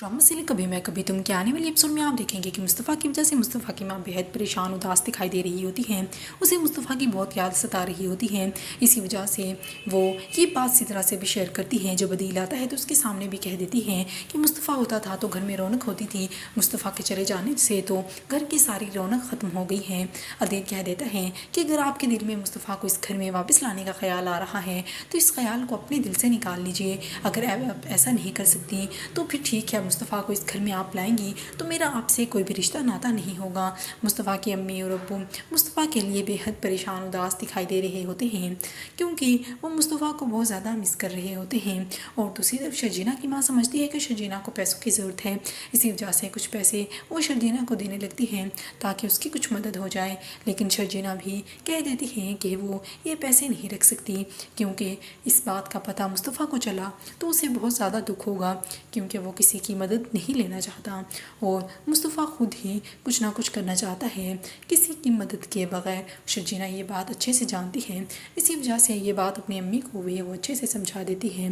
Drama serial कभी मैं कभी तुम के आने वाले एपिसोड में आप देखेंगे कि मुस्तफ़ा की वजह से मुस्तफ़ा की माँ बेहद परेशान उदास दिखाई दे रही होती है। उसे मुस्तफ़ा की बहुत याद सता रही होती है। इसी वजह से वो ये बात सिद्रा से भी शेयर करती है। जब अदील आता है तो उसके सामने भी कह देती है कि मुस्तफ़ा होता था तो घर में रौनक होती थी, मुस्तफ़ा के चले जाने से तो घर की सारी रौनक ख़त्म हो गई है। अदील कह देता है कि अगर आपके दिल में मुस्तफ़ा को इस घर में वापस लाने का ख्याल आ रहा है तो इस ख्याल को अपने दिल से निकाल लीजिए। अगर आप ऐसा नहीं कर सकती तो फिर ठीक है, मुस्तफ़ा को इस घर में आप लाएंगी तो मेरा आपसे कोई भी रिश्ता नाता नहीं होगा। मुस्तफ़ा की अम्मी और अब्बू मुस्तफ़ा के लिए बेहद परेशान उदास दिखाई दे रहे होते हैं क्योंकि वो मुस्तफ़ा को बहुत ज़्यादा मिस कर रहे होते हैं। और दूसरी तरफ शर्जीना की माँ समझती है कि शर्जीना को पैसों की ज़रूरत है, इसी वजह से कुछ पैसे वो शर्जीना को देने लगती हैं ताकि उसकी कुछ मदद हो जाए। लेकिन शर्जीना भी कह देती है कि वो ये पैसे नहीं रख सकती क्योंकि इस बात का पता मुस्तफ़ा को चला तो उसे बहुत ज़्यादा दुख होगा क्योंकि वो किसी की मदद नहीं लेना चाहता और मुस्तफ़ा खुद ही कुछ ना कुछ करना चाहता है किसी की मदद के बगैर। शर्जीना ये बात अच्छे से जानती है, इसी वजह से ये बात अपनी अम्मी को भी वो अच्छे से समझा देती है।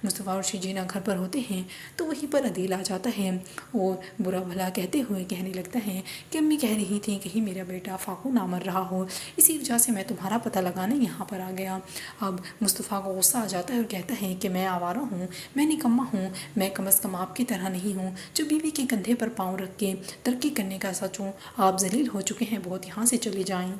मुस्तफ़ा और शर्जीना घर पर होते हैं तो वहीं पर अदील आ जाता है और बुरा भला कहते हुए कहने लगता है कि अम्मी कह रही थी कहीं मेरा बेटा फाकू ना मर रहा हो, इसी वजह से मैं तुम्हारा पता लगाने यहाँ पर आ गया। अब मुस्तफ़ा को गुस्सा आ जाता है और कहता है कि मैं आवारा हूँ, मैं निकम्मा हूँ, मैं कम अज़ कम आपकी तरह नहीं हूँ जो बीवी के कंधे पर पाँव रख के तरक्की करने का सोचूं। आप जलील हो चुके हैं बहुत, यहाँ से चले जाएं।